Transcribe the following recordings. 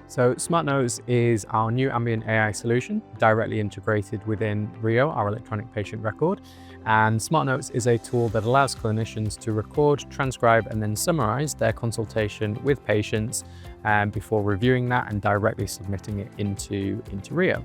So SmartNotes is our new ambient AI solution directly integrated within Rio, our electronic patient record. And SmartNotes is a tool that allows clinicians to record, transcribe, and then summarize their consultation with patients before reviewing that and directly submitting it into Rio.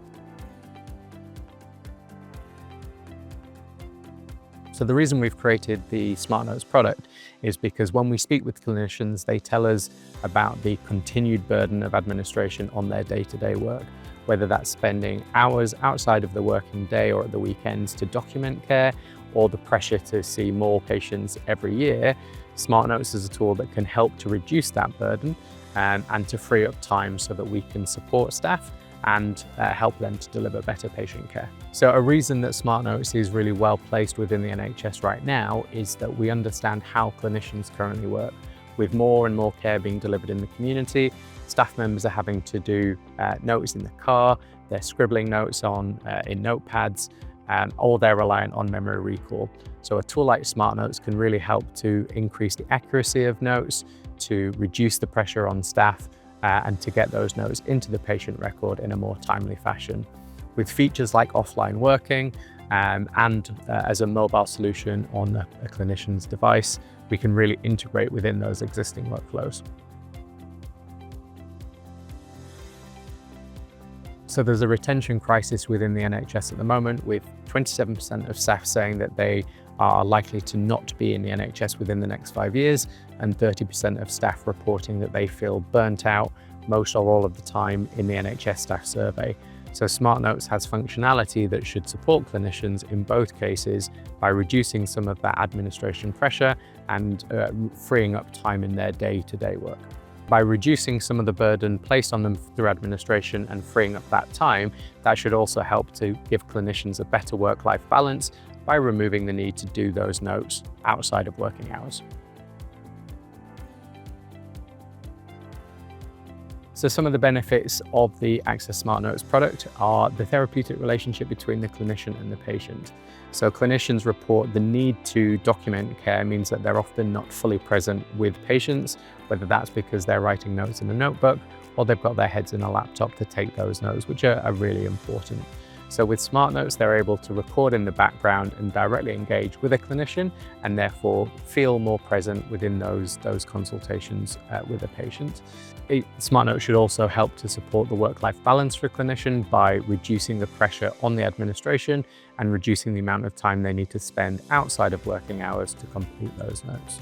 So the reason we've created the SmartNotes product is because when we speak with clinicians, they tell us about the continued burden of administration on their day-to-day work, whether that's spending hours outside of the working day or at the weekends to document care, or the pressure to see more patients every year. SmartNotes is a tool that can help to reduce that burden and to free up time so that we can support staff and help them to deliver better patient care. So a reason that SmartNotes is really well placed within the NHS right now is that we understand how clinicians currently work. With more and more care being delivered in the community, staff members are having to do notes in the car, they're scribbling notes in notepads, or they're reliant on memory recall. So a tool like SmartNotes can really help to increase the accuracy of notes, to reduce the pressure on staff, and to get those notes into the patient record in a more timely fashion. With features like offline working and as a mobile solution on a clinician's device, we can really integrate within those existing workflows. So there's a retention crisis within the NHS at the moment, with 27% of staff saying that they are likely to not be in the NHS within the next 5 years, and 30% of staff reporting that they feel burnt out most or all of the time in the NHS staff survey. So SmartNotes has functionality that should support clinicians in both cases by reducing some of that administration pressure and freeing up time in their day-to-day work. By reducing some of the burden placed on them through administration and freeing up that time, that should also help to give clinicians a better work-life balance by removing the need to do those notes outside of working hours. So some of the benefits of the Access SmartNotes product are the therapeutic relationship between the clinician and the patient. So clinicians report the need to document care means that they're often not fully present with patients, whether that's because they're writing notes in a notebook or they've got their heads in a laptop to take those notes, which are really important. So with SmartNotes, they're able to record in the background and directly engage with a clinician and therefore feel more present within those consultations with a patient. SmartNotes should also help to support the work-life balance for a clinician by reducing the pressure on the administration and reducing the amount of time they need to spend outside of working hours to complete those notes.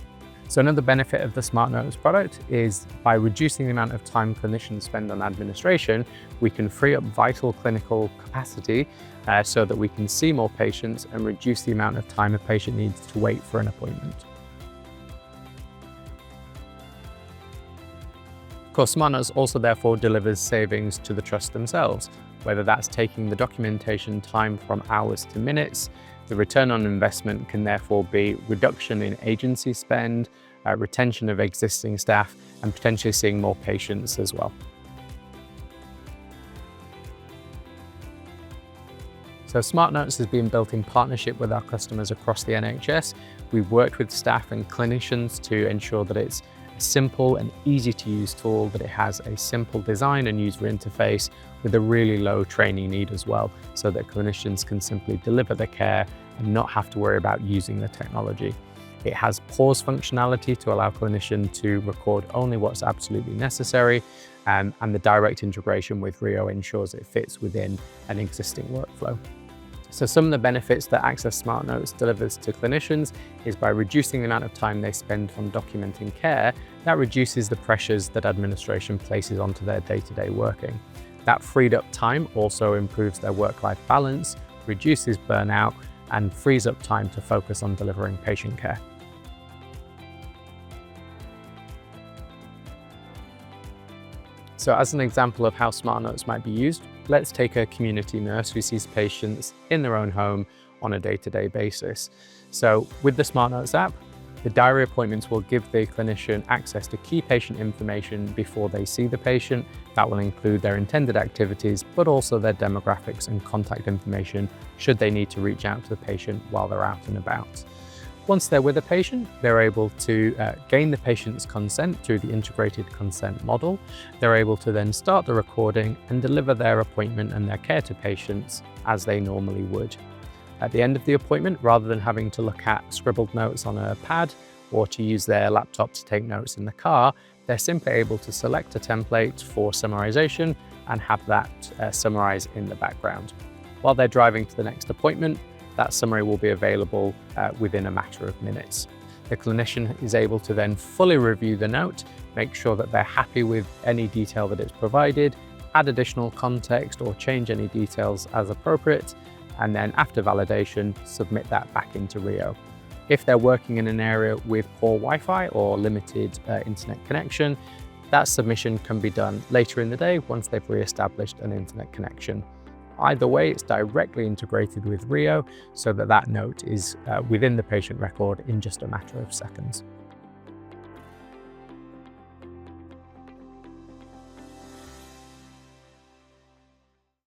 So another benefit of the SmartNotes product is by reducing the amount of time clinicians spend on administration, we can free up vital clinical capacity so that we can see more patients and reduce the amount of time a patient needs to wait for an appointment. Of course, SmartNotes also therefore delivers savings to the trust themselves, whether that's taking the documentation time from hours to minutes. The return on investment can therefore be reduction in agency spend, retention of existing staff, and potentially seeing more patients as well. So SmartNotes has been built in partnership with our customers across the NHS. We've worked with staff and clinicians to ensure that it's a simple and easy to use tool, that it has a simple design and user interface with a really low training need as well, so that clinicians can simply deliver the care and not have to worry about using the technology. It has pause functionality to allow clinicians to record only what's absolutely necessary, and the direct integration with Rio ensures it fits within an existing workflow. So some of the benefits that Access SmartNotes delivers to clinicians is by reducing the amount of time they spend on documenting care. That reduces the pressures that administration places onto their day-to-day working. That freed up time also improves their work-life balance, reduces burnout, and frees up time to focus on delivering patient care. So as an example of how SmartNotes might be used, let's take a community nurse who sees patients in their own home on a day-to-day basis. So with the SmartNotes app, the diary appointments will give the clinician access to key patient information before they see the patient. That will include their intended activities, but also their demographics and contact information should they need to reach out to the patient while they're out and about. Once they're with a patient, they're able to gain the patient's consent through the integrated consent model. They're able to then start the recording and deliver their appointment and their care to patients as they normally would. At the end of the appointment, rather than having to look at scribbled notes on a pad or to use their laptop to take notes in the car, they're simply able to select a template for summarization and have that summarize in the background. While they're driving to the next appointment, that summary will be available within a matter of minutes. The clinician is able to then fully review the note, make sure that they're happy with any detail that it's provided, add additional context or change any details as appropriate, and then after validation, submit that back into Rio. If they're working in an area with poor Wi-Fi or limited internet connection, that submission can be done later in the day once they've re-established an internet connection. Either way, it's directly integrated with Rio so that that note is within the patient record in just a matter of seconds.